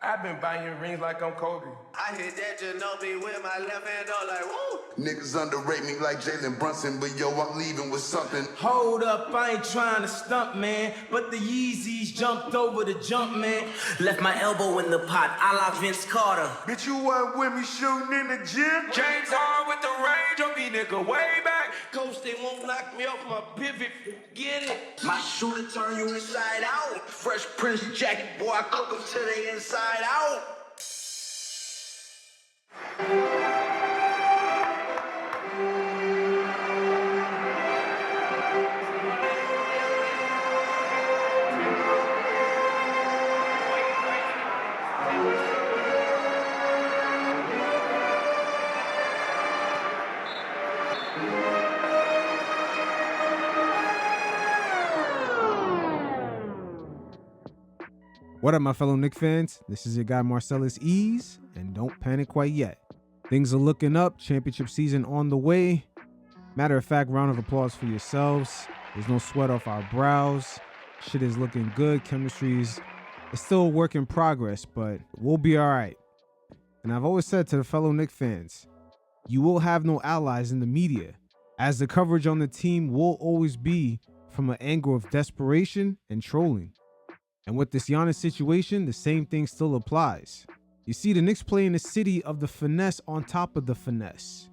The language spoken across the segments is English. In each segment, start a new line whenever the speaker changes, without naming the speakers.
I've been buying rings like I'm Kobe.
I hit that Ginobili with my left hand on like woo.
Niggas underrate me like Jalen Brunson, but yo, I'm leaving with something.
Hold up, I ain't trying to stump, man, but the Yeezys jumped over the jump, man. Left my elbow in the pot, a la Vince Carter.
Bitch, you wasn't with me shooting in the gym? James Harden with the range, on me nigga way back.
Coach, they won't knock me off my pivot, get it.
My shooter turn you inside out. Fresh Prince jacket, boy, I cook them to the inside out.
What up, my fellow Knicks fans? This is your guy Marcellus Ease, and don't panic quite yet. Things are looking up, championship season on the way. Matter of fact, round of applause for yourselves. There's no sweat off our brows. Shit is looking good. Chemistry is still a work in progress, but we'll be all right. And I've always said to the fellow Knicks fans, you will have no allies in the media, as the coverage on the team will always be from an angle of desperation and trolling. And with this Giannis situation, the same thing still applies. You see, the Knicks play in the city of the finesse on top of the finesse.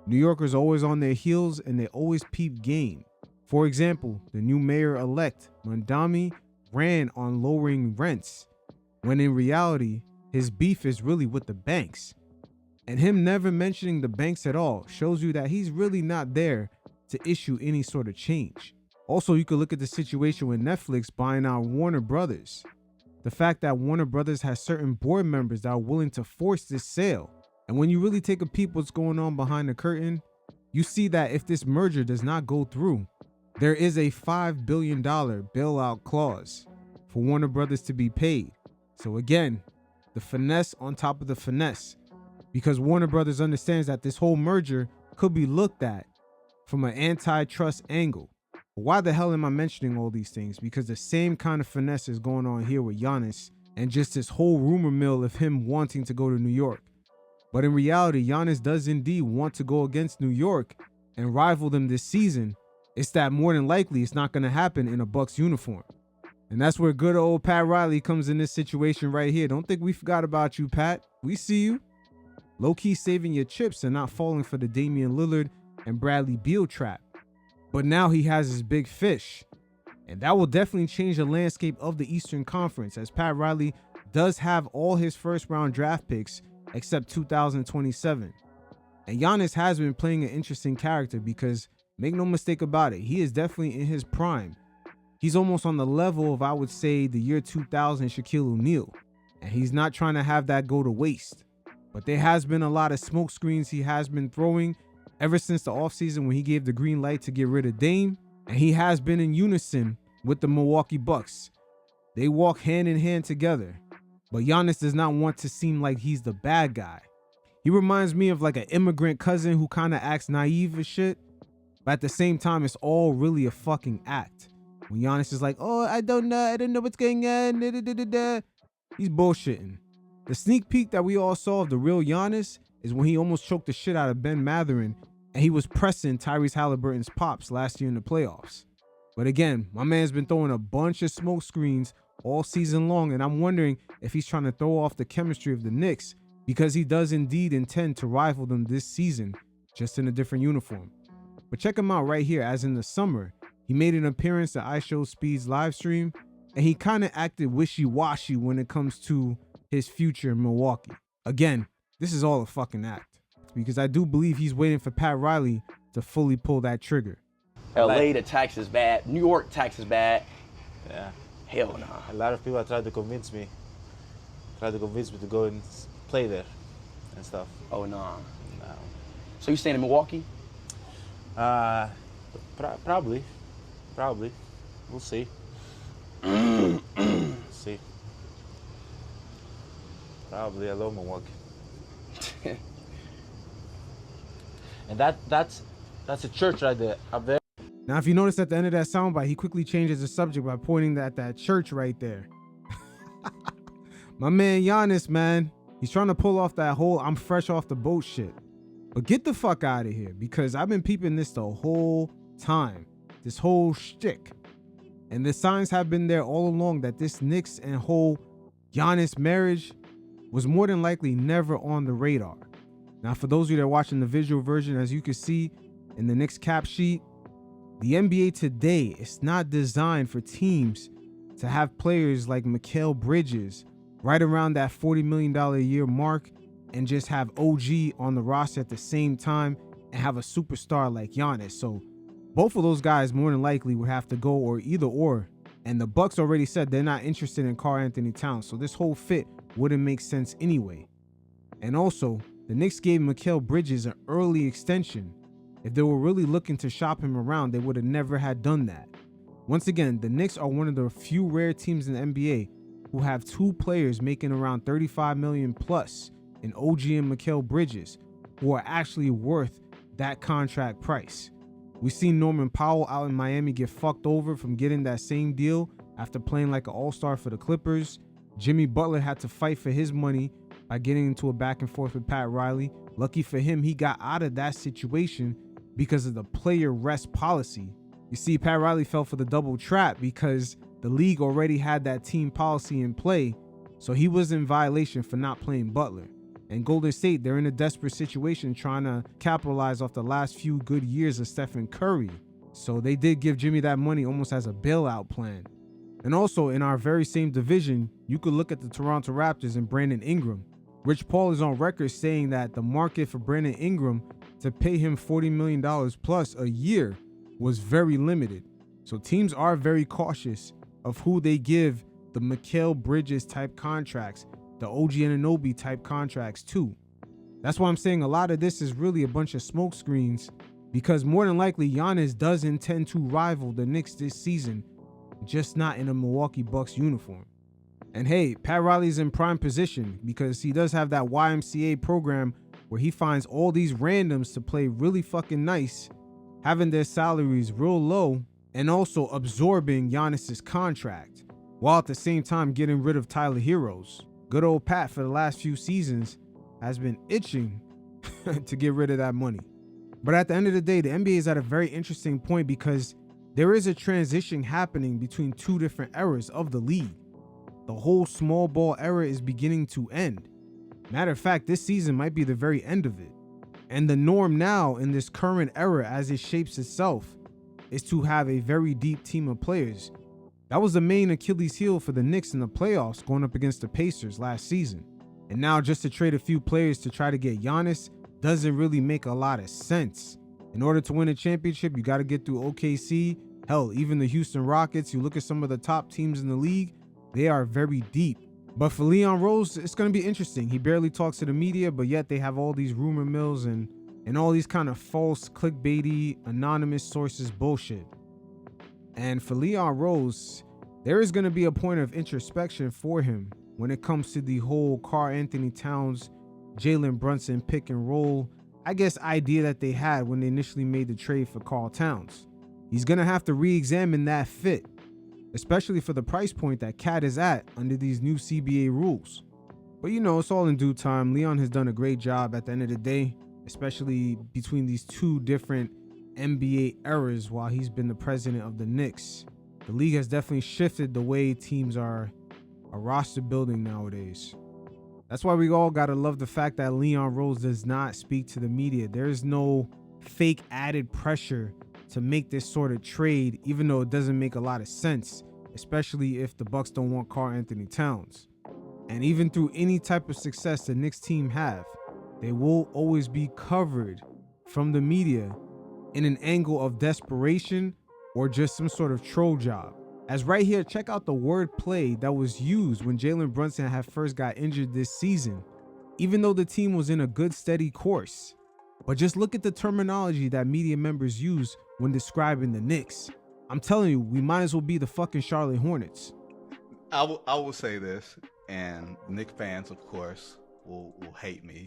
New Yorkers are always on their heels and they always peep game. For example, the new mayor-elect, Mondami, ran on lowering rents, when in reality, his beef is really with the banks. And him never mentioning the banks at all shows you that he's really not there to issue any sort of change. Also, you could look at the situation with Netflix buying out Warner Brothers. The fact that Warner Brothers has certain board members that are willing to force this sale. And when you really take a peep what's going on behind the curtain, you see that if this merger does not go through, there is a $5 billion bailout clause for Warner Brothers to be paid. So again, the finesse on top of the finesse, because Warner Brothers understands that this whole merger could be looked at from an antitrust angle. Why the hell am I mentioning all these things? Because the same kind of finesse is going on here with Giannis and just this whole rumor mill of him wanting to go to New York. But in reality, Giannis does indeed want to go against New York and rival them this season. It's that more than likely it's not going to happen in a Bucks uniform. And that's where good old Pat Riley comes in this situation right here. Don't think we forgot about you, Pat. We see you. Low-key saving your chips and not falling for the Damian Lillard and Bradley Beal trap. But now he has his big fish, and that will definitely change the landscape of the Eastern Conference, as Pat Riley does have all his first round draft picks except 2027. And Giannis has been playing an interesting character because, make no mistake about it, he is definitely in his prime. He's almost on the level of, I would say, the year 2000 Shaquille O'Neal, and he's not trying to have that go to waste. But there has been a lot of smoke screens he has been throwing ever since the offseason when he gave the green light to get rid of Dame, and he has been in unison with the Milwaukee Bucks. They walk hand in hand together, but Giannis does not want to seem like he's the bad guy. He reminds me of like an immigrant cousin who kind of acts naive and shit, but at the same time, it's all really a fucking act. When Giannis is like, oh, I don't know what's going on, he's bullshitting. The sneak peek that we all saw of the real Giannis is when he almost choked the shit out of Ben Mathurin and he was pressing Tyrese Halliburton's pops last year in the playoffs. But again, my man's been throwing a bunch of smoke screens all season long, and I'm wondering if he's trying to throw off the chemistry of the Knicks, because he does indeed intend to rival them this season, just in a different uniform. But check him out right here, as in the summer, he made an appearance at iShowSpeed's live stream, and he kind of acted wishy-washy when it comes to his future in Milwaukee. Again, this is all a fucking act, because I do believe he's waiting for Pat Riley to fully pull that trigger.
LA, the tax is bad. New York, tax is bad.
Yeah.
Hell nah.
A lot of people have tried to convince me to go and play there and stuff.
Oh, nah.
No.
So you staying in Milwaukee?
Probably. We'll see. See. Probably. I love Milwaukee. And that's a church right there, up there.
Now, if you notice at the end of that soundbite, he quickly changes the subject by pointing at that church right there. My man Giannis, man, he's trying to pull off that whole I'm fresh off the boat shit. But get the fuck out of here, because I've been peeping this the whole time. This whole shtick. And the signs have been there all along that this Knicks and whole Giannis marriage was more than likely never on the radar. Now, for those of you that are watching the visual version, as you can see in the Knicks cap sheet, the NBA today is not designed for teams to have players like Mikal Bridges right around that $40 million a year mark and just have OG on the roster at the same time and have a superstar like Giannis. So both of those guys more than likely would have to go, or either or. And the Bucks already said they're not interested in Karl-Anthony Towns, so this whole fit wouldn't make sense anyway. And also, the Knicks gave Mikal Bridges an early extension. If they were really looking to shop him around, they would have never had done that. Once again, the Knicks are one of the few rare teams in the NBA who have two players making around $35 million plus in OG and Mikal Bridges, who are actually worth that contract price. We seen Norman Powell out in Miami get fucked over from getting that same deal after playing like an all-star for the Clippers. Jimmy Butler had to fight for his money by getting into a back and forth with Pat Riley. Lucky for him, he got out of that situation because of the player rest policy. You see, Pat Riley fell for the double trap because the league already had that team policy in play, so he was in violation for not playing Butler. And Golden State, they're in a desperate situation trying to capitalize off the last few good years of Stephen Curry. So they did give Jimmy that money almost as a bailout plan. And also in our very same division, you could look at the Toronto Raptors and Brandon Ingram. Rich Paul is on record saying that the market for Brandon Ingram to pay him $40 million plus a year was very limited. So teams are very cautious of who they give the Mikal Bridges type contracts, the OG Anunoby type contracts too. That's why I'm saying a lot of this is really a bunch of smoke screens, because more than likely Giannis does intend to rival the Knicks this season, just not in a Milwaukee Bucks uniform. And hey, Pat Riley's in prime position because he does have that YMCA program where he finds all these randoms to play really fucking nice, having their salaries real low, and also absorbing Giannis's contract, while at the same time getting rid of Tyler Heroes. Good old Pat for the last few seasons has been itching to get rid of that money. But at the end of the day, the NBA is at a very interesting point because there is a transition happening between two different eras of the league. The whole small ball era is beginning to end. Matter of fact, this season might be the very end of it. And the norm now in this current era as it shapes itself is to have a very deep team of players. That was the main Achilles heel for the Knicks in the playoffs going up against the Pacers last season. And now just to trade a few players to try to get Giannis doesn't really make a lot of sense. In order to win a championship, you got to get through OKC. Hell, even the Houston Rockets, you look at some of the top teams in the league, they are very deep. But for Leon Rose, it's going to be interesting. He barely talks to the media, but yet they have all these rumor mills and all these kind of false, clickbaity, anonymous sources bullshit. And for Leon Rose, there is going to be a point of introspection for him when it comes to the whole Karl-Anthony Towns, Jalen Brunson pick and roll, I guess, idea that they had when they initially made the trade for Karl Towns. He's going to have to re-examine that fit, especially for the price point that Cat is at under these new CBA rules. But you know, it's all in due time. Leon has done a great job at the end of the day, especially between these two different NBA eras while he's been the president of the Knicks. The league has definitely shifted the way teams are roster building nowadays. That's why we all gotta love the fact that Leon Rose does not speak to the media. There's no fake added pressure to make this sort of trade, even though it doesn't make a lot of sense, especially if the Bucks don't want Karl-Anthony Towns. And even through any type of success the Knicks team have, they will always be covered from the media in an angle of desperation or just some sort of troll job. As right here, check out the wordplay that was used when Jalen Brunson had first got injured this season, even though the team was in a good steady course. But just look at the terminology that media members use when describing the Knicks. I'm telling you, we might as well be the fucking Charlotte Hornets.
I will say this, and Knicks fans, of course, will hate me.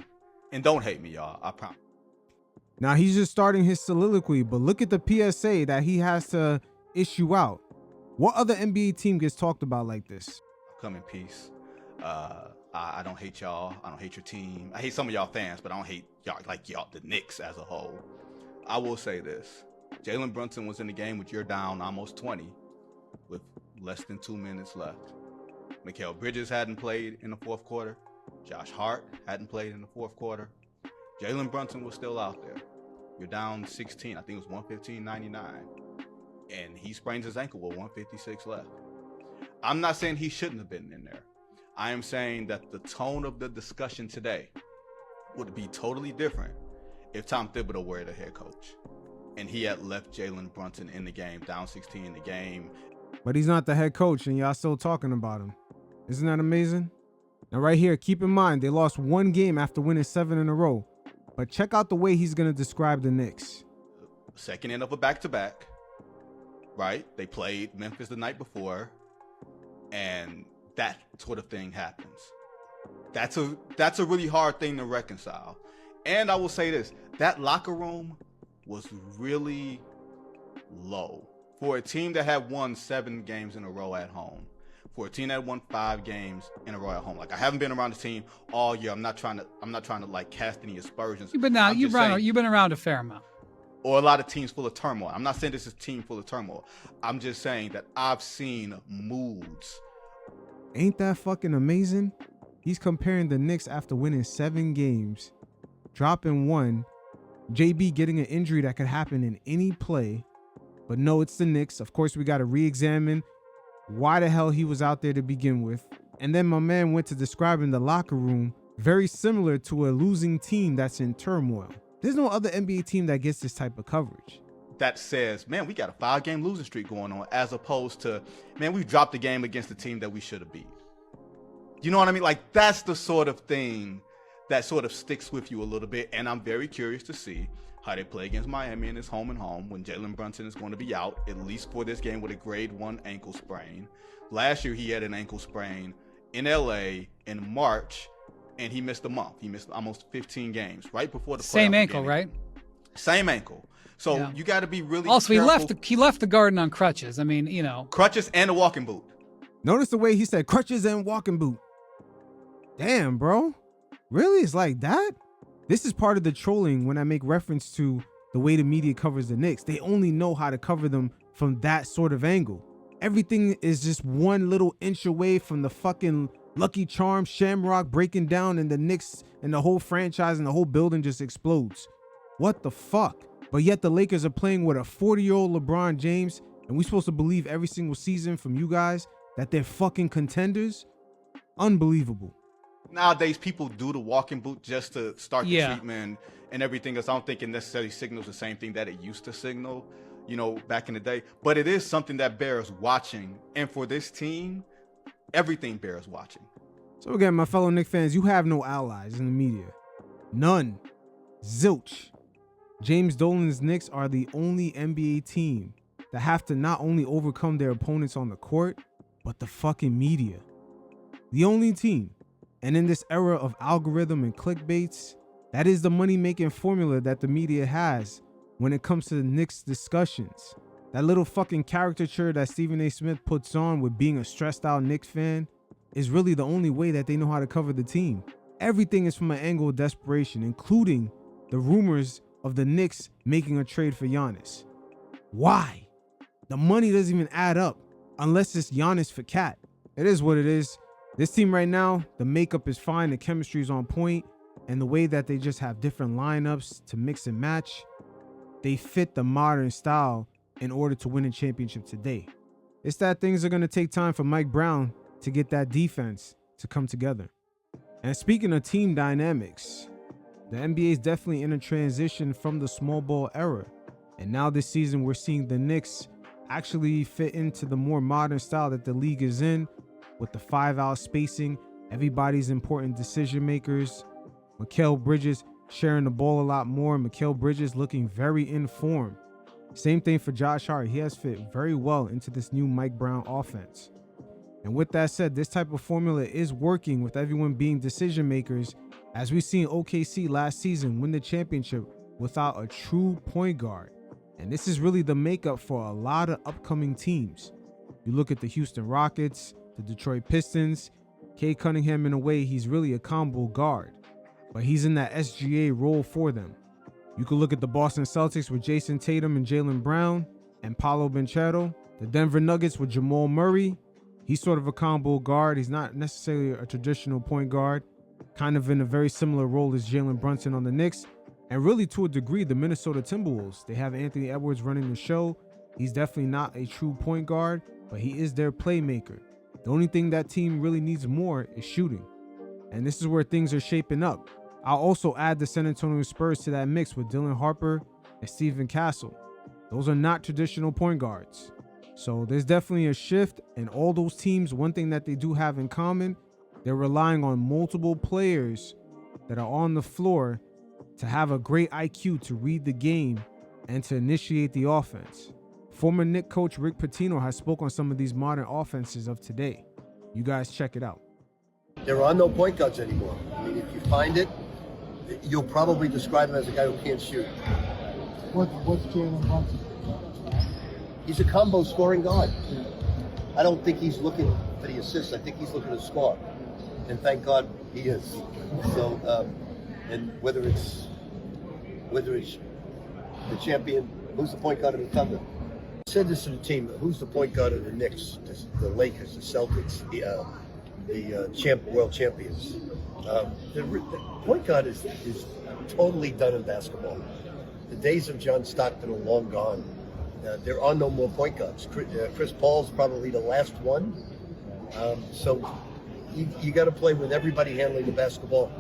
And don't hate me, y'all. I promise.
Now, he's just starting his soliloquy, but look at the PSA that he has to issue out. What other NBA team gets talked about like this?
Come in peace. I don't hate y'all. I don't hate your team. I hate some of y'all fans, but I don't hate y'all the Knicks as a whole. I will say this. Jalen Brunson was in the game with you're down almost 20 with less than 2 minutes left. Mikal Bridges hadn't played in the fourth quarter. Josh Hart hadn't played in the fourth quarter. Jalen Brunson was still out there. You're down 16. I think it was 115.99. And he sprains his ankle with 156 left. I'm not saying he shouldn't have been in there. I am saying that the tone of the discussion today would be totally different if Tom Thibodeau were the head coach and he had left Jalen Brunson in the game, down 16 in the game.
But he's not the head coach, and y'all still talking about him. Isn't that amazing? Now right here, keep in mind, they lost one game after winning 7 in a row. But check out the way he's going to describe the Knicks.
Second end of a back-to-back, right? They played Memphis the night before, and that sort of thing happens. That's a really hard thing to reconcile. And I will say this, that locker room was really low. For a team that had won 7 games in a row at home, for a team that won 5 games in a row at home. Like, I haven't been around the team all year. I'm not trying to like cast any aspersions.
You've been around a fair amount.
Or a lot of teams full of turmoil. I'm not saying this is a team full of turmoil. I'm just saying that I've seen moods.
Ain't that fucking amazing? He's comparing the Knicks after winning 7 games, dropping 1, JB getting an injury that could happen in any play. But no, it's the Knicks. Of course, we got to re-examine why the hell he was out there to begin with. And then my man went to describing the locker room very similar to a losing team that's in turmoil. There's no other NBA team that gets this type of coverage.
That says, man, we got a 5-game losing streak going on, as opposed to, man, we dropped the game against the team that we should have beat. You know what I mean? Like, that's the sort of thing that sort of sticks with you a little bit. And I'm very curious to see how they play against Miami in his home and home when Jalen Brunson is going to be out, at least for this game, with a grade 1 ankle sprain. Last year, he had an ankle sprain in LA in March, and he missed a month. He missed almost 15 games right before the
same ankle,
beginning.
right?
Same ankle. So
yeah.
You got to be really
also
careful.
he left the garden on crutches. I mean, you know,
crutches and a walking boot.
Notice the way he said crutches and walking boot. Damn, bro. Really? It's like that? This is part of the trolling when I make reference to the way the media covers the Knicks. They only know how to cover them from that sort of angle. Everything is just one little inch away from the fucking Lucky Charm Shamrock breaking down, and the Knicks and the whole franchise and the whole building just explodes. What the fuck? But yet the Lakers are playing with a 40-year-old LeBron James, and we supposed to believe every single season from you guys that they're fucking contenders? Unbelievable.
Nowadays, people do the walking boot just to start the treatment and everything else. I don't think it necessarily signals the same thing that it used to signal, you know, back in the day. But it is something that bears watching. And for this team, everything bears watching.
So again, my fellow Knicks fans, you have no allies in the media. None. Zilch. James Dolan's Knicks are the only NBA team that have to not only overcome their opponents on the court, but the fucking media. The only team. And in this era of algorithm and clickbaits, that is the money-making formula that the media has when it comes to the Knicks discussions. That little fucking caricature that Stephen A. Smith puts on with being a stressed-out Knicks fan is really the only way that they know how to cover the team. Everything is from an angle of desperation, including the rumors of the Knicks making a trade for Giannis. Why? The money doesn't even add up unless it's Giannis for Cat. It is what it is. This team right now, the makeup is fine, the chemistry is on point, and the way that they just have different lineups to mix and match, they fit the modern style in order to win a championship today. It's that things are going to take time for Mike Brown to get that defense to come together. And speaking of team dynamics, the NBA is definitely in a transition from the small ball era. And now this season, we're seeing the Knicks actually fit into the more modern style that the league is in, with the 5-out spacing, everybody's important decision makers. Mikal Bridges sharing the ball a lot more. Mikal Bridges looking very in form. Same thing for Josh Hart. He has fit very well into this new Mike Brown offense. And with that said, this type of formula is working with everyone being decision makers, as we seen OKC last season win the championship without a true point guard. And this is really the makeup for a lot of upcoming teams. You look at the Houston Rockets, the Detroit Pistons, Cade Cunningham, in a way, he's really a combo guard, but he's in that SGA role for them. You could look at the Boston Celtics with Jason Tatum and Jaylen Brown and Paolo Banchero. The Denver Nuggets with Jamal Murray. He's sort of a combo guard. He's not necessarily a traditional point guard, kind of in a very similar role as Jalen Brunson on the Knicks. And really, to a degree, the Minnesota Timberwolves. They have Anthony Edwards running the show. He's definitely not a true point guard, but he is their playmaker. The only thing that team really needs more is shooting. And this is where things are shaping up. I'll also add the San Antonio Spurs to that mix with Dylan Harper and Stephen Castle. Those are not traditional point guards. So there's definitely a shift, and all those teams, one thing that they do have in common, they're relying on multiple players that are on the floor to have a great IQ to read the game and to initiate the offense. Former Knicks coach Rick Pitino has spoke on some of these modern offenses of today. You guys check it out.
There are no point guards anymore. I mean, if you find it, you'll probably describe him as a guy who can't shoot.
What's Jalen Brunson?
He's a combo scoring guard. I don't think he's looking for the assists. I think he's looking to score. And thank God he is. So, and whether it's the champion, who's the point guard of the Thunder? I said this to the team, who's the point guard of the Knicks, the Lakers, the Celtics, the world champions. The point guard is totally done in basketball. The days of John Stockton are long gone. There are no more point guards. Chris Paul's probably the last one. So you got to play with everybody handling the basketball,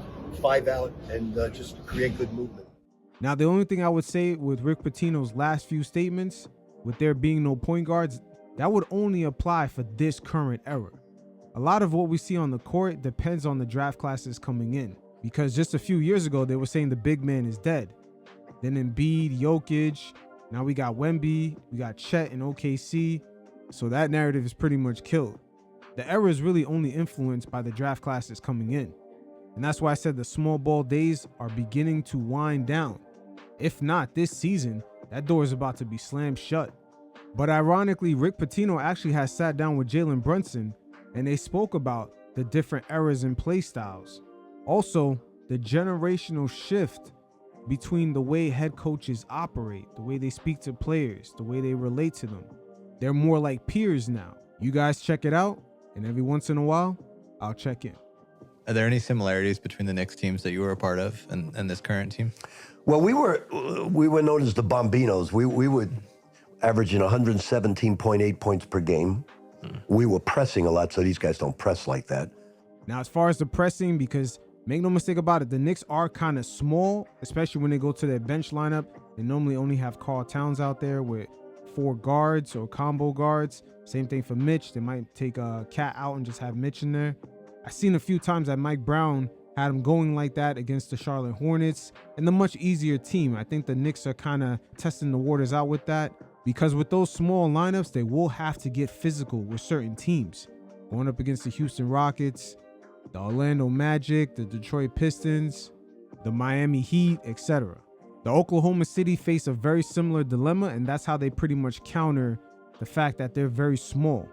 5 out, and just create good movement.
Now, the only thing I would say with Rick Pitino's last few statements, with there being no point guards, that would only apply for this current era. A lot of what we see on the court depends on the draft classes coming in, because just a few years ago, they were saying the big man is dead. Then Embiid, Jokic, now we got Wemby, we got Chet in OKC, so that narrative is pretty much killed. The era is really only influenced by the draft classes coming in, and that's why I said the small ball days are beginning to wind down. If not this season, that door is about to be slammed shut. But ironically, Rick Pitino actually has sat down with Jalen Brunson, and they spoke about the different eras and play styles. Also, the generational shift between the way head coaches operate, the way they speak to players, the way they relate to them. They're more like peers now. You guys check it out, and every once in a while, I'll check in.
Are there any similarities between the Knicks teams that you were a part of and this current team?
Well, we were known as the Bombinos. We were averaging 117.8 points per game. We were pressing a lot, so these guys don't press like that.
Now, as far as the pressing, because make no mistake about it, the Knicks are kind of small, especially when they go to their bench lineup. They normally only have Karl Towns out there with 4 guards or combo guards. Same thing for Mitch. They might take a Cat out and just have Mitch in there. I've seen a few times that Mike Brown had him going like that against the Charlotte Hornets and the much easier team. I think the Knicks are kind of testing the waters out with that, because with those small lineups, they will have to get physical with certain teams. Going up against the Houston Rockets, the Orlando Magic, the Detroit Pistons, the Miami Heat, etc. The Oklahoma City face a very similar dilemma, and that's how they pretty much counter the fact that they're very small.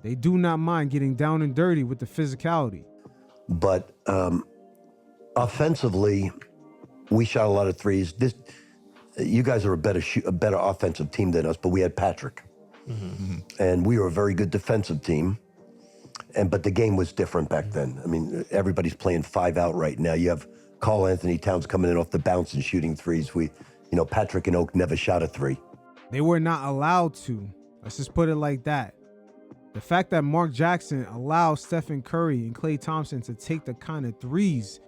They do not mind getting down and dirty with the physicality.
But offensively, we shot a lot of threes. You guys are a better offensive team than us, but we had Patrick. Mm-hmm. And we were a very good defensive team. But the game was different back then. I mean, everybody's playing 5 out right now. You have Karl Anthony Towns coming in off the bounce and shooting threes. Patrick and Oak never shot a 3.
They were not allowed to. Let's just put it like that. The fact that Mark Jackson allowed Stephen Curry and Klay Thompson to take the kind of threes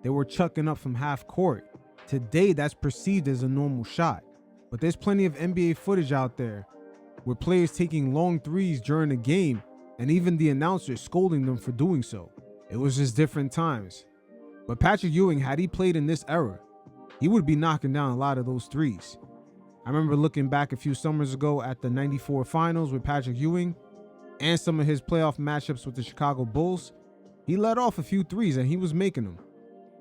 they were chucking up from half court, today that's perceived as a normal shot. But there's plenty of NBA footage out there with players taking long threes during the game and even the announcer scolding them for doing so. It was just different times. But Patrick Ewing, had he played in this era, he would be knocking down a lot of those threes. I remember looking back a few summers ago at the 94 finals with Patrick Ewing and some of his playoff matchups with the Chicago Bulls. He let off a few threes and he was making them.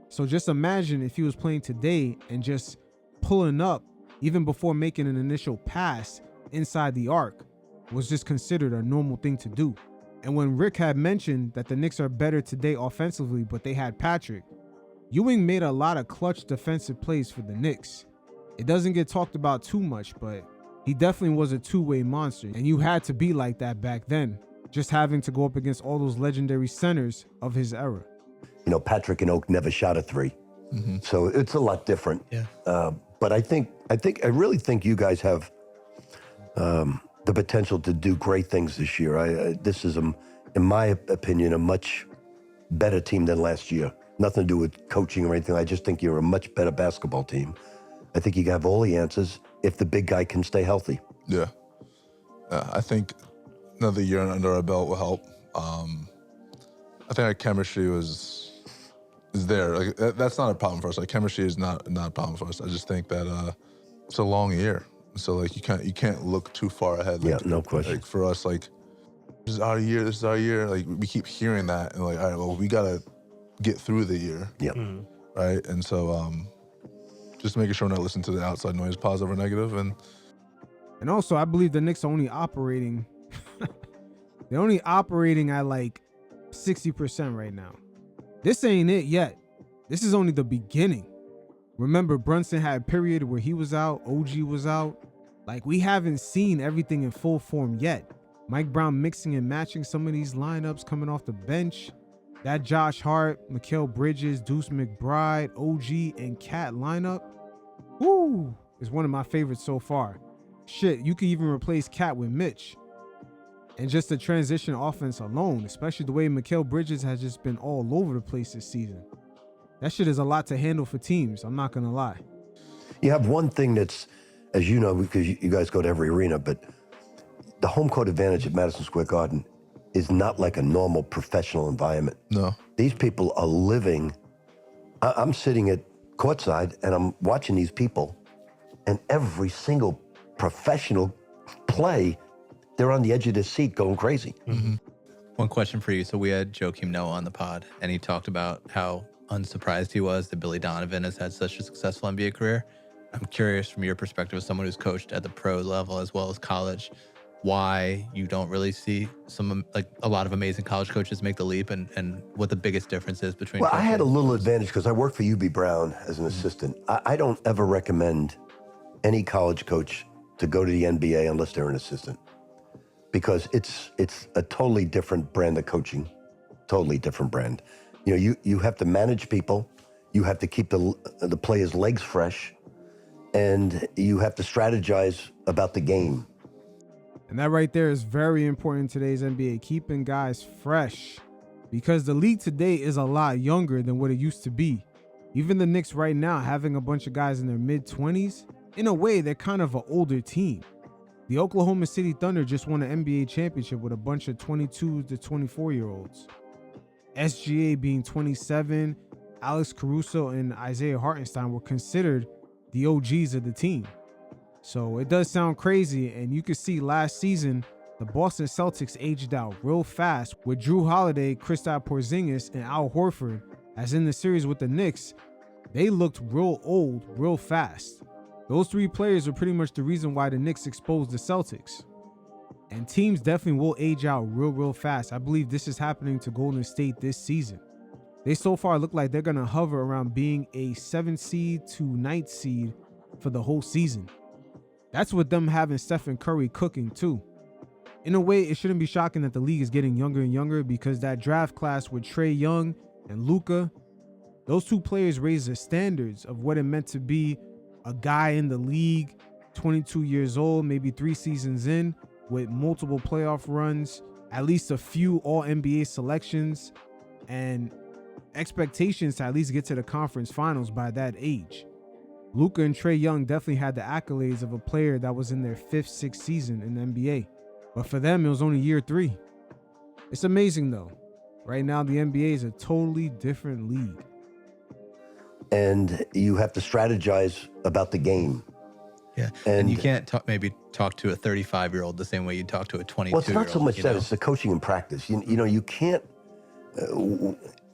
So just imagine if he was playing today and just pulling up even before making an initial pass inside the arc was just considered a normal thing to do. And when Rick had mentioned that the Knicks are better today offensively, but they had Patrick, Ewing made a lot of clutch defensive plays for the Knicks. It doesn't get talked about too much, but he definitely was a two-way monster, and you had to be like that back then, just having to go up against all those legendary centers of his era.
You know, Patrick and Oak never shot a three, so it's a lot different.
Yeah.
But I really think you guys have the potential to do great things this year. This is, in my opinion, a much better team than last year. Nothing to do with coaching or anything. I just think you're a much better basketball team. I think you have all the answers if the big guy can stay healthy.
Yeah. I think another year under our belt will help. I think our chemistry is there. Like, that's not a problem for us. Like, chemistry is not a problem for us. I just think that it's a long year. So like you can't look too far ahead. Like,
yeah, no question.
Like for us, like this is our year. Like we keep hearing that, and like, all right, well, we gotta get through the year.
Yeah.
Right. And so just making sure we're not listening to the outside noise, positive or negative, and
also I believe the Knicks are only operating. They're only operating at like 60% right now. This ain't it yet. This is only the beginning. Remember, Brunson had a period where he was out, OG was out. Like, we haven't seen everything in full form yet. Mike Brown mixing and matching some of these lineups coming off the bench. That Josh Hart, Mikal Bridges, Deuce McBride, OG, and Cat lineup, woo, is one of my favorites so far. Shit, you could even replace Cat with Mitch. And just the transition offense alone, especially the way Mikal Bridges has just been all over the place this season. That shit is a lot to handle for teams, I'm not gonna lie.
You have one thing that's, as you know, because you guys go to every arena, but the home court advantage at Madison Square Garden is not like a normal professional environment.
No.
These people are living. I'm sitting at courtside and I'm watching these people, and every single professional play, they're on the edge of their seat going crazy.
One question for you. So we had Joakim Noah on the pod, and he talked about how unsurprised he was that Billy Donovan has had such a successful NBA career. I'm curious, from your perspective as someone who's coached at the pro level as well as college, why you don't really see a lot of amazing college coaches make the leap, and what the biggest difference is between.
Well, I had a little advantage because I worked for UB Brown as an assistant. I don't ever recommend any college coach to go to the NBA unless they're an assistant, because it's a totally different brand of coaching, totally different brand. You know, you have to manage people, you have to keep the players' legs fresh, and you have to strategize about the game.
And that right there is very important in today's NBA, keeping guys fresh, because the league today is a lot younger than what it used to be. Even the Knicks right now, having a bunch of guys in their mid-20s, in a way, they're kind of an older team. The Oklahoma City Thunder just won an NBA championship with a bunch of 22 to 24-year-olds. SGA being 27, Alex Caruso and Isaiah Hartenstein were considered the OGs of the team. So it does sound crazy, and you could see last season, the Boston Celtics aged out real fast with Drew Holiday, Kristaps Porzingis, and Al Horford. As in the series with the Knicks, they looked real old real fast. Those three players are pretty much the reason why the Knicks exposed the Celtics. And teams definitely will age out real fast. I believe this is happening to Golden State this season. They so far look like they're going to hover around being a 7th seed to 9th seed for the whole season. That's with them having Stephen Curry cooking too. In a way, it shouldn't be shocking that the league is getting younger and younger, because that draft class with Trae Young and Luka, those two players raised the standards of what it meant to be a guy in the league, 22 years old, maybe 3 seasons in, with multiple playoff runs, at least a few All-NBA selections, and expectations to at least get to the conference finals by that age. Luka and Trae Young definitely had the accolades of a player that was in their 5th, 6th season in the NBA. But for them, it was only year 3. It's amazing though. Right now, the NBA is a totally different league.
And you have to strategize about the game.
Yeah, and you can't maybe talk to a 35-year-old the same way you talk to a 22-year-old.
Well, it's not so much that, it's the coaching and practice. You know, you can't,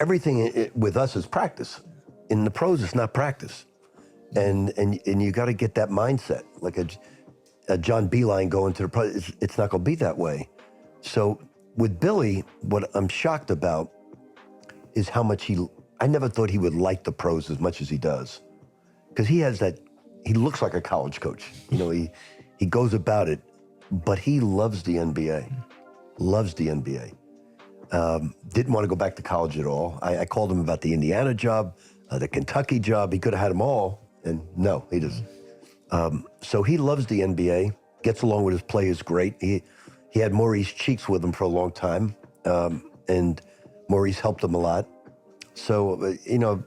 everything with us is practice. In the pros, it's not practice. And you got to get that mindset. Like a John Beilein going to the pros, it's not going to be that way. So With Billy, what I'm shocked about is how much I never thought he would like the pros as much as he does. Because he looks like a college coach. You know, he goes about it, but he loves the NBA. Loves the NBA. Didn't want to go back to college at all. I called him about the Indiana job, the Kentucky job. He could have had them all, and no, he doesn't. So he loves the NBA, gets along with his players great. He had Maurice Cheeks with him for a long time, and Maurice helped him a lot. So,
I'm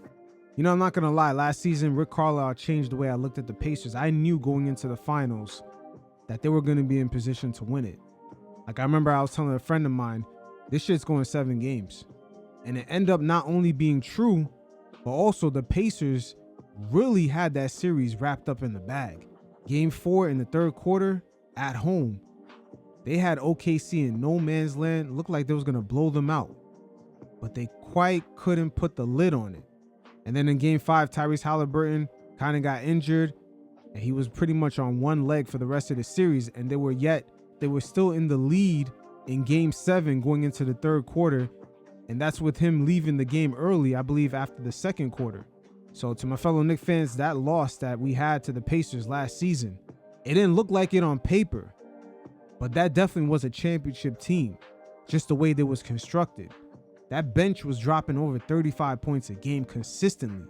not going to lie. Last season, Rick Carlisle changed the way I looked at the Pacers. I knew going into the finals that they were going to be in position to win it. Like, I remember I was telling a friend of mine, this shit's going 7 games. And it ended up not only being true, but also the Pacers really had that series wrapped up in the bag. Game 4 in the third quarter, at home, they had OKC in no man's land. Looked like they was going to blow them out. But they quite couldn't put the lid on it. And then in Game 5, Tyrese Halliburton kind of got injured, and he was pretty much on one leg for the rest of the series. And they were still in the lead in Game 7 going into the third quarter. And that's with him leaving the game early, I believe, after the second quarter. So to my fellow Knicks fans, that loss that we had to the Pacers last season, it didn't look like it on paper, but that definitely was a championship team, just the way they was constructed. That bench was dropping over 35 points a game consistently.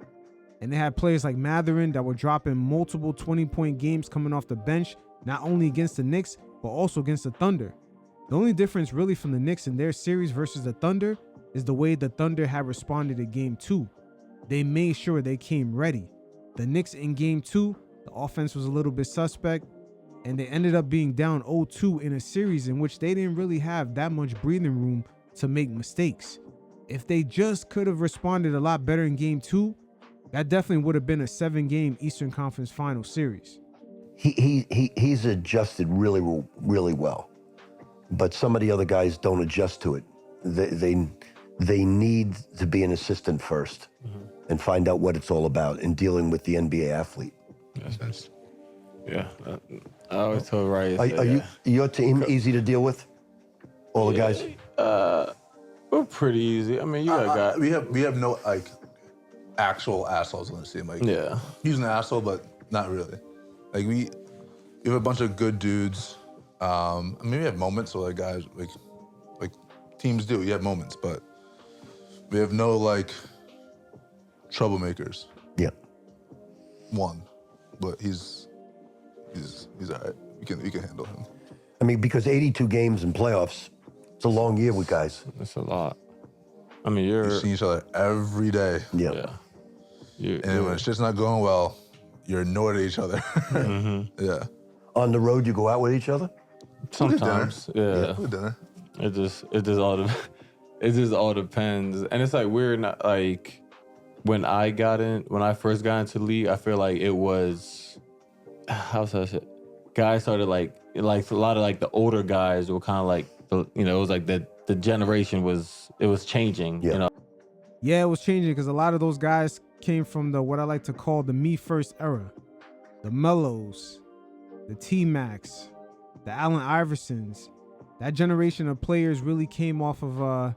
And they had players like Mathurin that were dropping multiple 20-point games coming off the bench, not only against the Knicks, but also against the Thunder. The only difference really from the Knicks in their series versus the Thunder is the way the Thunder had responded in Game 2. They made sure they came ready. The Knicks in Game 2, the offense was a little bit suspect, and they ended up being down 0-2 in a series in which they didn't really have that much breathing room to make mistakes. If they just could have responded a lot better in Game 2, that definitely would have been a 7-game Eastern Conference Final series.
He's adjusted really, really well, but some of the other guys don't adjust to it. They need to be an assistant first and find out what it's all about in dealing with the NBA athlete.
That's yeah. I always told Rice.
Are your team easy to deal with? All the guys?
We're pretty easy. I mean, you got guys.
We have no like actual assholes on the team. Like he's an asshole, but not really. Like we have a bunch of good dudes. I mean, we have moments where like guys like teams do. You have moments, but we have no like troublemakers.
Yeah.
One, but he's all right. We can handle him.
I mean, because 82 games in playoffs, it's a long year with guys.
It's a lot. I mean, you're
seeing each other every day.
Yeah.
And when it's just not going well, you're annoyed at each other. Yeah.
On the road, you go out with each other?
Sometimes, yeah.
Dinner.
It just all depends, and it's like we're not like when I first got into the league, I feel like it was how's that shit? Guys started like a lot of like the older guys were kind of like it was like the generation was changing.
Yeah.
You know.
Yeah, it was changing because a lot of those guys came from what I like to call the me first era. The Melos, the T-Macs, the Allen Iversons. That generation of players really came off of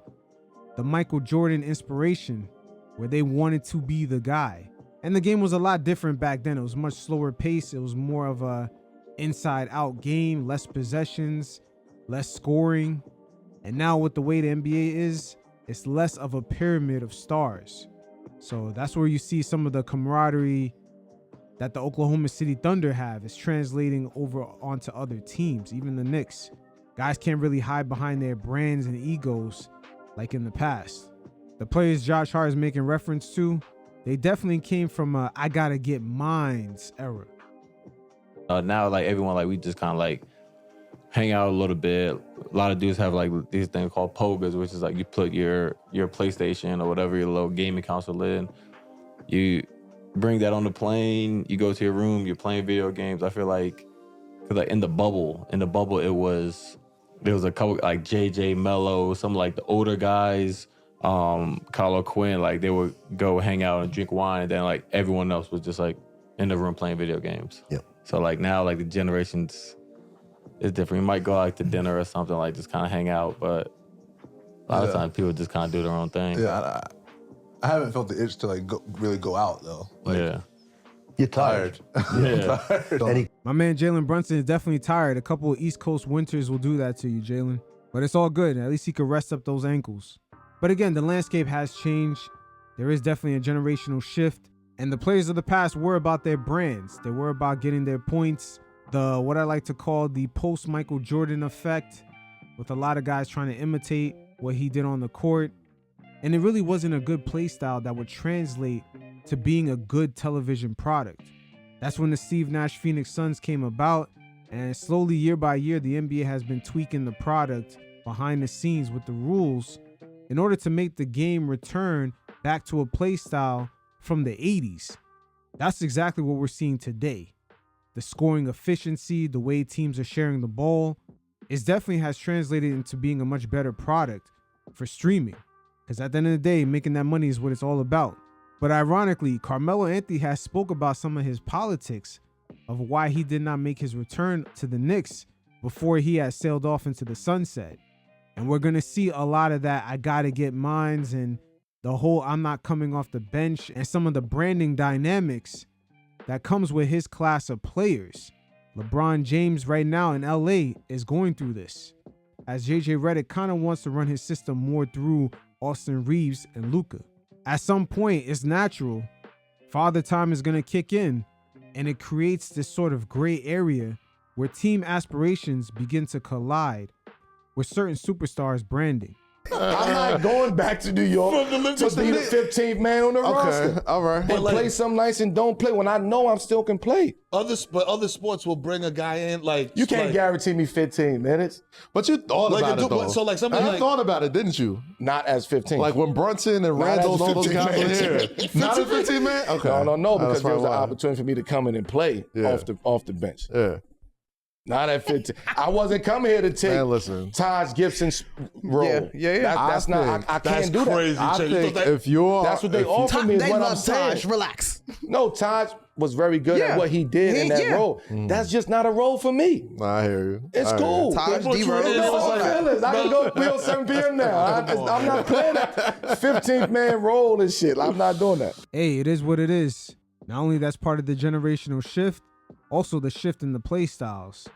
the Michael Jordan inspiration, where they wanted to be the guy. And the game was a lot different back then. It was much slower pace. It was more of a inside-out game, less possessions, less scoring. And now with the way the NBA is, it's less of a pyramid of stars. So that's where you see some of the camaraderie that the Oklahoma City Thunder have is translating over onto other teams, even the Knicks. Guys can't really hide behind their brands and egos like in the past. The players Josh Hart is making reference to, they definitely came from a I gotta get mines era.
Now, like everyone, like we just kind of like hang out a little bit. A lot of dudes have like these things called pogas, which is like you put your PlayStation or whatever your little gaming console in. You bring that on the plane. You go to your room. You're playing video games. I feel like, cause like in the bubble, there was a couple like JJ Mello, some like the older guys, Carlo Quinn, like they would go hang out and drink wine, and then like everyone else was just like in the room playing video games.
Yeah.
So like now like the generations is different. You might go out to dinner or something, like just kind of hang out, but A lot of times people just kind of do their own thing.
Yeah, I haven't felt the itch to like really go out though. Like,
yeah.
You're tired.
Yeah.
My man Jalen Brunson is definitely tired. A couple of East Coast winters will do that to you, Jalen. But it's all good. At least he could rest up those ankles. But again, the landscape has changed. There is definitely a generational shift. And the players of the past were about their brands. They were about getting their points. What I like to call the post-Michael Jordan effect, with a lot of guys trying to imitate what he did on the court. And it really wasn't a good play style that would translate to being a good television product. That's when the Steve Nash Phoenix Suns came about, and slowly year by year the NBA has been tweaking the product behind the scenes with the rules in order to make the game return back to a play style from the 80s. That's exactly what we're seeing today. The scoring efficiency, the way teams are sharing the ball, it definitely has translated into being a much better product for streaming. Because at the end of the day, making that money is what it's all about. But ironically, Carmelo Anthony has spoke about some of his politics of why he did not make his return to the Knicks before he had sailed off into the sunset. And we're going to see a lot of that I gotta get mines and the whole I'm not coming off the bench and some of the branding dynamics that comes with his class of players. LeBron James right now in LA is going through this, as JJ Redick kind of wants to run his system more through Austin Reeves and Luka. At some point, it's natural. Father time is going to kick in, and it creates this sort of gray area where team aspirations begin to collide with certain superstars' branding.
I'm not going back to New York to be the 15th man on the roster.
All right.
And play some nights and don't play when I know I'm still can play.
But other sports will bring a guy in like
you can't guarantee me 15 minutes.
But you thought about it though.
So like somebody
you thought about it, didn't you?
Not as 15.
Like when Brunson and Randall and all those guys were here. Not as 15 man. Okay.
No, because there was an opportunity for me to come in and play off the bench.
Yeah.
Not at 15. I wasn't coming here to take Taj Gibson's role.
Yeah.
That's not. I can't do
crazy.
that.
I think if you're,
that's what they offer me. Is what I'm saying.
Taj, relax.
No, Taj was very good at what he did in that role. That's just not a role for me.
I hear you.
It's cool.
Taj
I can go play on 7 p.m. now. I'm not playing that 15th man role and shit. I'm not doing that.
Hey, it is what it is. Not only that's part of the generational shift, also the shift in the play styles.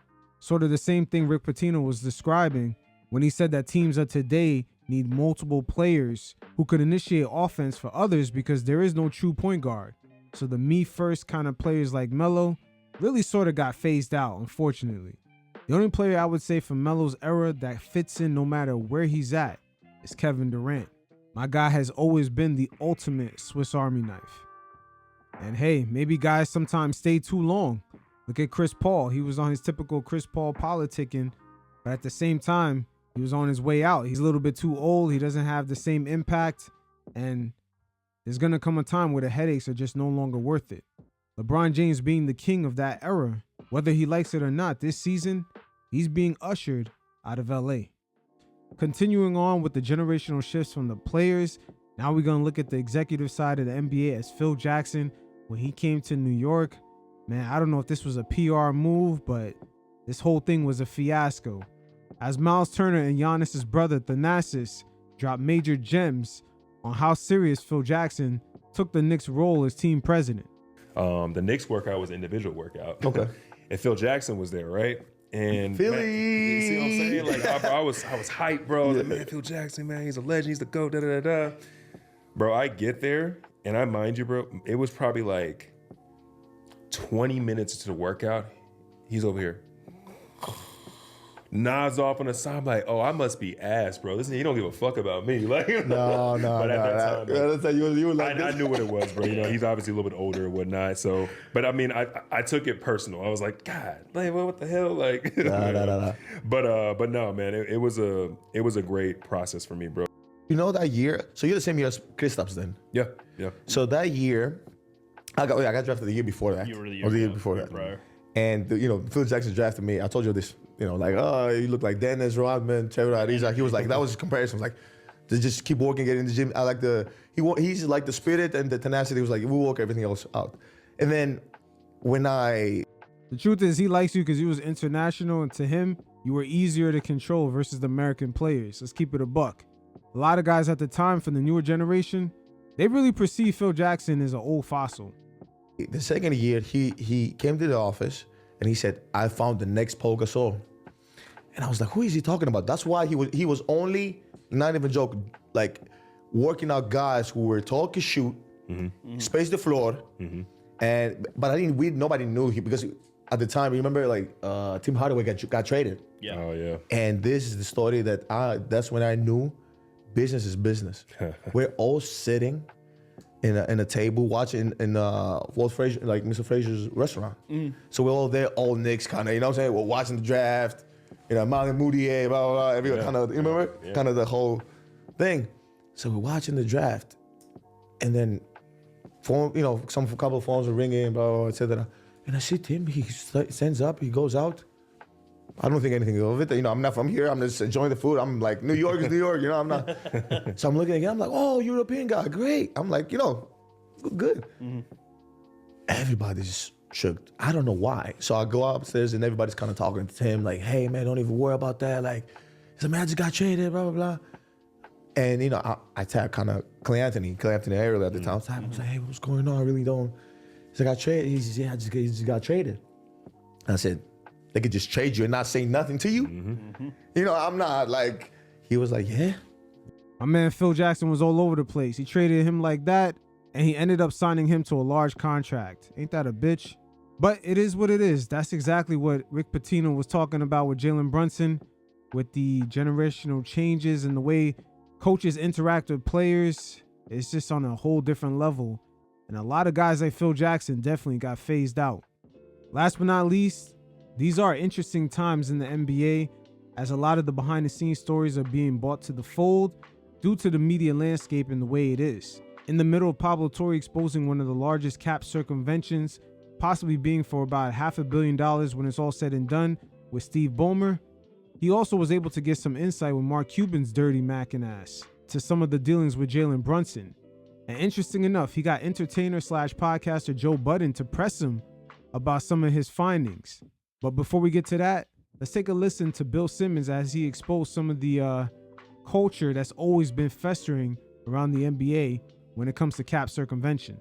Sort of the same thing Rick Pitino was describing when he said that teams of today need multiple players who could initiate offense for others because there is no true point guard. So the me first kind of players like Melo really sort of got phased out, unfortunately. The only player I would say from Melo's era that fits in no matter where he's at is Kevin Durant. My guy has always been the ultimate Swiss Army knife. And hey, maybe guys sometimes stay too long. Look at Chris Paul. He was on his typical Chris Paul politicking, but at the same time, he was on his way out. He's a little bit too old. He doesn't have the same impact, and there's going to come a time where the headaches are just no longer worth it. LeBron James being the king of that era, whether he likes it or not, this season, he's being ushered out of LA. Continuing on with the generational shifts from the players, now we're going to look at the executive side of the NBA as Phil Jackson, when he came to New York. Man, I don't know if this was a PR move, but this whole thing was a fiasco. As Myles Turner and Giannis' brother Thanasis dropped major gems on how serious Phil Jackson took the Knicks' role as team president.
The Knicks workout was an individual workout.
Okay.
And Phil Jackson was there, right? And
Philly.
Man, you see what I'm saying? Like I was hyped, bro. I was like, man, Phil Jackson, man, he's a legend. He's the GOAT, da-da-da-da. Bro, I get there, and I mind you, bro, it was probably like 20 minutes into the workout, he's over here. Nods off on the side. I'm like, oh, I must be ass, bro. Listen, he don't give a fuck about me. Like,
no.
But at that time,
you were like
I knew what it was, bro. You know, he's obviously a little bit older and whatnot. So, but I mean, I took it personal. I was like, God, like, what the hell, like.
Nah.
But no, man, it was a great process for me, bro.
You know that year? So you're the same year as Kristaps then?
Yeah.
So that year, I got drafted the year before that.
You were the
year before that.
Prior.
And Phil Jackson drafted me. I told you this, like, oh, you look like Dennis Rodman, Trevor Ariza. He was like, that was his comparison. Like, to just keep working, get in the gym. I like he's like the spirit and the tenacity. He was like, we'll work everything else out. And then the
truth is, he likes you because he was international, and to him, you were easier to control versus the American players. Let's keep it a buck. a lot of guys at the time from the newer generation, they really perceive Phil Jackson as an old fossil.
The second year, he came to the office and he said, I found the next Paul Gasol. And I was like, who is he talking about? That's why he was only, not even joking, like working out guys who were tall could shoot, space the floor, but nobody knew him because at the time, remember like Tim Hardaway got traded.
Yeah. Oh yeah.
And this is the story that's when I knew business is business. We're all sitting in a table watching in Walt Frazier, like Mr. Frazier's restaurant. So we're all there, all Knicks kind of, you know what I'm saying? We're watching the draft, Mount Moutier, blah, blah, blah, everyone kind of, you remember?
Yeah.
Kind of the whole thing. So we're watching the draft and then a couple of phones are ringing, blah, blah, blah, etc. And I see Tim, he stands up, he goes out. I don't think anything of it. I'm not from here. I'm just enjoying the food. I'm like, New York is New York. I'm not. So I'm looking again. I'm like, oh, European guy, great. I'm like, good. Everybody's just shook. I don't know why. So I go upstairs and everybody's kind of talking to Tim, like, hey, man, don't even worry about that. Like, he's like, man, I just got traded, blah, blah, blah. And, I tapped kind of Clay Anthony earlier at the time. I was like, hey, what's going on? I really don't. He's like, I got traded. He said, yeah, I just got traded. I said, they could just trade you and not say nothing to you. I'm not like, he was like, yeah.
My man Phil Jackson was all over the place. He traded him like that, and he ended up signing him to a large contract. Ain't that a bitch? But it is what it is. That's exactly what Rick Pitino was talking about with Jalen Brunson, with the generational changes and the way coaches interact with players. It's just on a whole different level. And a lot of guys like Phil Jackson definitely got phased out. Last but not least, these are interesting times in the NBA as a lot of the behind the scenes stories are being brought to the fold due to the media landscape and the way it is. In the middle of Pablo Torre exposing one of the largest cap circumventions, possibly being for about $500 million when it's all said and done with Steve Ballmer, he also was able to get some insight with Mark Cuban's dirty macking ass to some of the dealings with Jalen Brunson. And interesting enough, he got entertainer/podcaster Joe Budden to press him about some of his findings. But before we get to that, let's take a listen to Bill Simmons as he exposed some of the culture that's always been festering around the NBA when it comes to cap circumvention.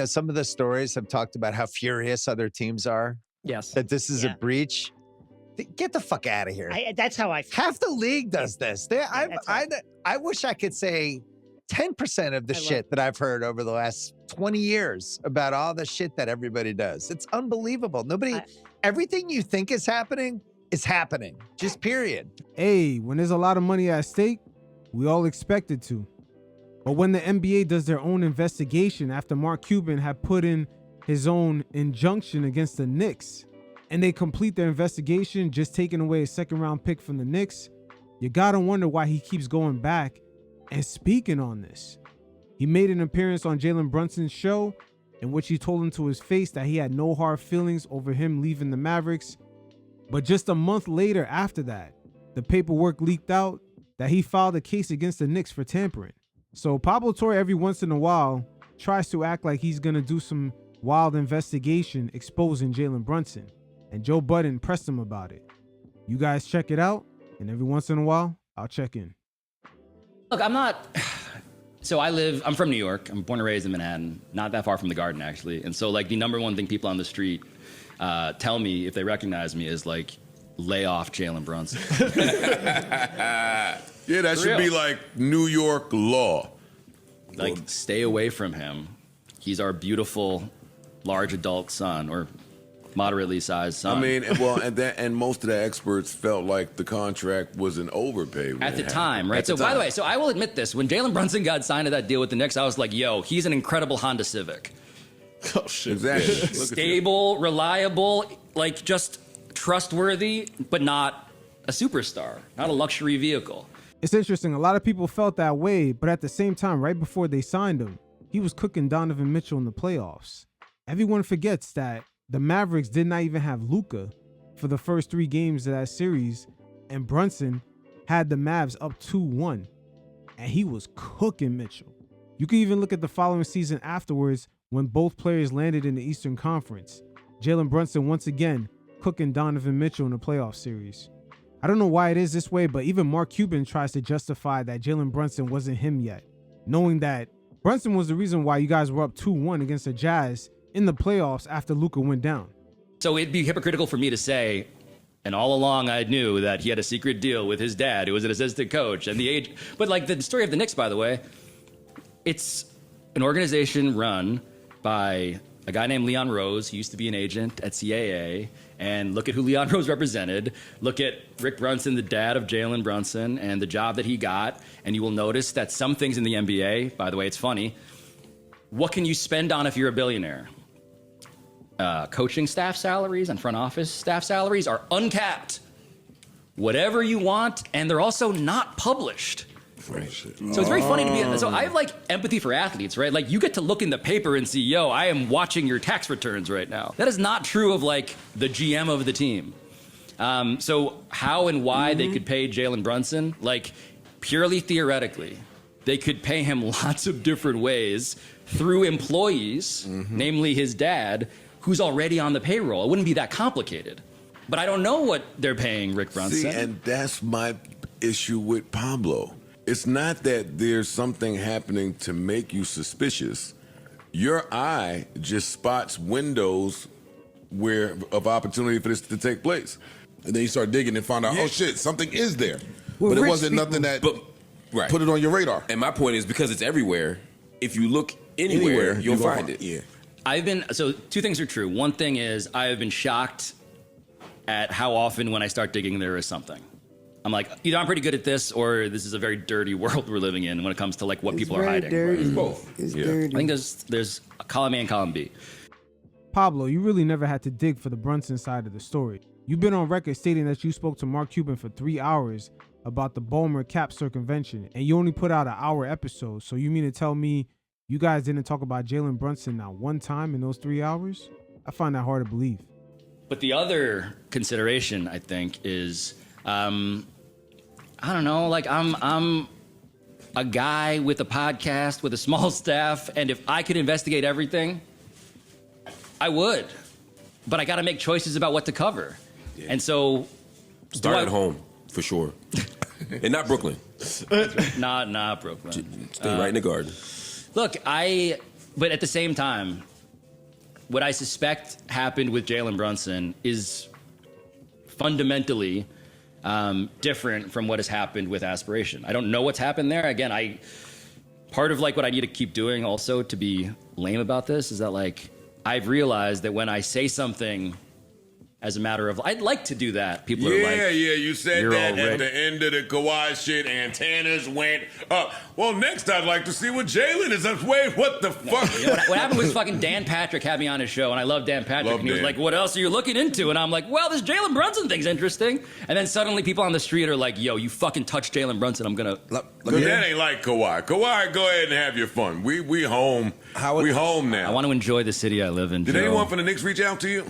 Some of the stories have talked about how furious other teams are.
Yes.
That this is a breach. Get the fuck out of here.
That's how I feel.
Half the league does this. I wish I could say 10% of the shit that I've heard over the last 20 years about all the shit that everybody does. It's unbelievable. Everything you think is happening, just period.
Hey, when there's a lot of money at stake, we all expect it to. But when the NBA does their own investigation after Mark Cuban had put in his own injunction against the Knicks, and they complete their investigation just taking away a second-round pick from the Knicks, you gotta wonder why he keeps going back and speaking on this. He made an appearance on Jalen Brunson's show in which he told him to his face that he had no hard feelings over him leaving the Mavericks. But just a month later after that, the paperwork leaked out that he filed a case against the Knicks for tampering. So Pablo Torre every once in a while tries to act like he's gonna do some wild investigation exposing Jalen Brunson, and Joe Budden pressed him about it. You guys check it out, and every once in a while, I'll check in.
Look, I'm from New York. I'm born and raised in Manhattan, not that far from the Garden, actually. And so, the number one thing people on the street tell me if they recognize me is, lay off Jalen Brunson.
Yeah, that should be New York law.
Stay away from him. He's our beautiful, large adult son, or moderately sized son.
And most of the experts felt like the contract was an overpay
at the time, right? So, by the way, I will admit this: when Jalen Brunson got signed to that deal with the Knicks, I was like, "Yo, he's an incredible Honda Civic."
Oh shit! Exactly.
Stable, reliable, just trustworthy, but not a superstar, not a luxury vehicle.
It's interesting. A lot of people felt that way, but at the same time, right before they signed him, he was cooking Donovan Mitchell in the playoffs. Everyone forgets that the Mavericks did not even have Luka for the first 3 games of that series, and Brunson had the Mavs up 2-1, and he was cooking Mitchell. You can even look at the following season afterwards when both players landed in the Eastern Conference. Jalen Brunson once again cooking Donovan Mitchell in the playoff series. I don't know why it is this way, but even Mark Cuban tries to justify that Jalen Brunson wasn't him yet, knowing that Brunson was the reason why you guys were up 2-1 against the Jazz in the playoffs after Luka went down.
So it'd be hypocritical for me to say, and all along I knew that he had a secret deal with his dad, who was an assistant coach, and the age. But like the story of the Knicks, by the way, it's an organization run by a guy named Leon Rose. He used to be an agent at CAA. And look at who Leon Rose represented. Look at Rick Brunson, the dad of Jalen Brunson, and the job that he got. And you will notice that some things in the NBA, by the way, it's funny. What can you spend on if you're a billionaire? Coaching staff salaries and front office staff salaries are uncapped. Whatever you want, and they're also not published. Right. So it's very funny to be. So I have like empathy for athletes, right? Like you get to look in the paper and see, yo, I am watching your tax returns right now. That is not true of like the GM of the team. So how and why they could pay Jalen Brunson, like purely theoretically, they could pay him lots of different ways through employees, namely his dad, who's already on the payroll. It wouldn't be that complicated. But I don't know what they're paying Rick Brunson.
See, and that's my issue with Pablo. It's not that there's something happening to make you suspicious. Your eye just spots windows of opportunity for this to take place.
And then you start digging and find out, oh shit, something is there.
Well,
but it
rich
wasn't
people-
nothing that
put
it on your radar.
And my point is, because it's everywhere, if you look anywhere you'll find it.
Yeah.
So two things are true. One thing is I have been shocked at how often when I start digging there is something. I'm like, either I'm pretty good at this or this is a very dirty world we're living in when it comes to like what people are hiding.
Dirty. It's both. It's
I think there's column A and column B.
Pablo, you really never had to dig for the Brunson side of the story. You've been on record stating that you spoke to Mark Cuban for 3 hours about the Ballmer cap circumvention, and you only put out an hour episode. So you mean to tell me you guys didn't talk about Jalen Brunson not one time in those 3 hours? I find that hard to believe.
But the other consideration, I think, is I don't know, like I'm a guy with a podcast with a small staff, and if I could investigate everything, I would. But I got to make choices about what to cover. Yeah. And so
Start at home, for sure. And not Brooklyn.
Not Brooklyn.
Stay right in the garden.
Look, but at the same time, what I suspect happened with Jalen Brunson is fundamentally different from what has happened with Aspiration. I don't know what's happened there. Again, part of like what I need to keep doing also to be lame about this is that like I've realized that when I say something as a matter of, I'd like to do that. People are like,
you said
you're
that
all
at
right.
the end of the Kawhi shit, antennas went up. Well, next I'd like to see what Jalen is up. Wait, what the fuck?
You know, what happened was fucking Dan Patrick had me on his show, and I love Dan Patrick, and he was
Dan.
like, what else are you looking into? And I'm like, well, this Jalen Brunson thing's interesting. And then suddenly people on the street are like, yo, you fucking touched Jalen Brunson, I'm gonna...
Because that ain't like Kawhi. Kawhi, go ahead and have your fun. We home. We home now.
I want to enjoy the city I live in,
Did
Joe.
anyone from the Knicks reach out to you?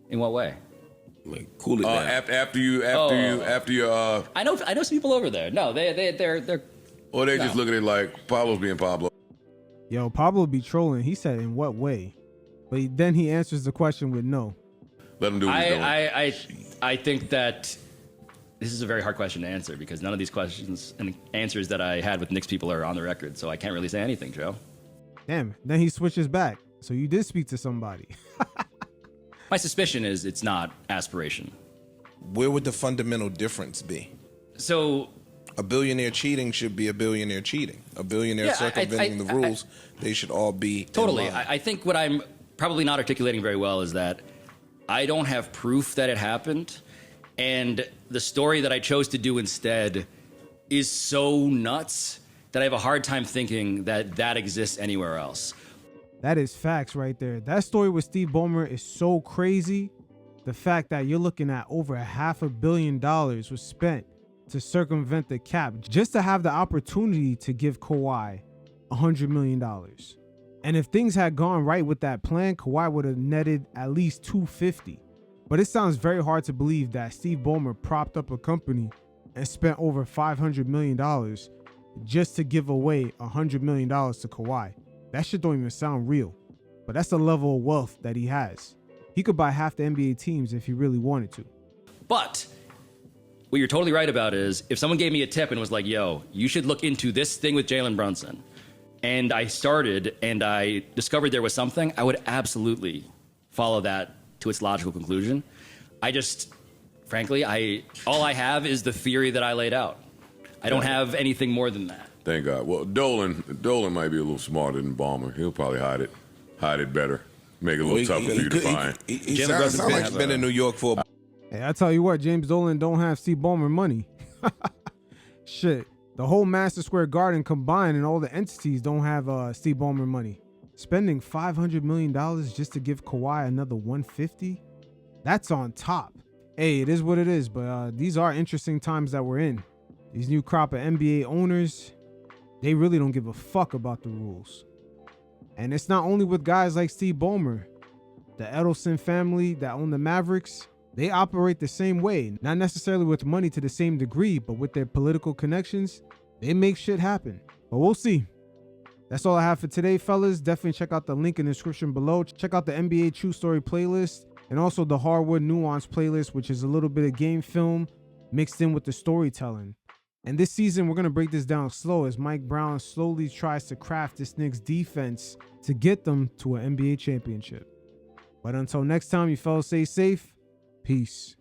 In what way?
Like, cool it down.
After you.
I know some people over there. No, they're
Or they just look at it like Pablo's being Pablo.
Yo, Pablo be trolling. He said, in what way? But then he answers the question with no.
Let him do what he's doing.
I think that this is a very hard question to answer because none of these questions and answers that I had with Knicks people are on the record, so I can't really say anything, Joe.
Damn, then he switches back. So you did speak to somebody.
My suspicion is it's not Aspiration.
Where would the fundamental difference be?
So
a billionaire cheating should be a billionaire cheating. A billionaire circumventing the rules. They should all be
totally.
in line.
I think what I'm probably not articulating very well is that I don't have proof that it happened, and the story that I chose to do instead is so nuts that I have a hard time thinking that that exists anywhere else.
That is facts right there. That story with Steve Ballmer is so crazy. The fact that you're looking at over $500 million was spent to circumvent the cap just to have the opportunity to give Kawhi $100 million. And if things had gone right with that plan, Kawhi would have netted at least $250. But it sounds very hard to believe that Steve Ballmer propped up a company and spent over $500 million just to give away $100 million to Kawhi. That shit don't even sound real, but that's the level of wealth that he has. He could buy half the NBA teams if he really wanted to.
But what you're totally right about is if someone gave me a tip and was like, yo, you should look into this thing with Jalen Brunson, and I started and I discovered there was something, I would absolutely follow that to its logical conclusion. I just, frankly, all I have is the theory that I laid out. I don't have anything more than that.
Thank God. Well, Dolan might be a little smarter than Ballmer. He'll probably hide it better, make it a little tougher for you to find.
He sounds like he's been in New York for.
Hey, I tell you what, James Dolan don't have Steve Ballmer money. Shit, the whole Madison Square Garden combined and all the entities don't have Steve Ballmer money. Spending $500 million just to give Kawhi another 150? That's on top. Hey, it is what it is, but these are interesting times that we're in. These new crop of NBA owners, they really don't give a fuck about the rules. And it's not only with guys like Steve Ballmer. The Edelson family that own the Mavericks, they operate the same way. Not necessarily with money to the same degree, but with their political connections, they make shit happen. But we'll see. That's all I have for today, fellas. Definitely check out the link in the description below. Check out the NBA True Story playlist and also the Hardwood Nuance playlist, which is a little bit of game film mixed in with the storytelling. And this season, we're going to break this down slow as Mike Brown slowly tries to craft this Knicks defense to get them to an NBA championship. But until next time, you fellas stay safe. Peace.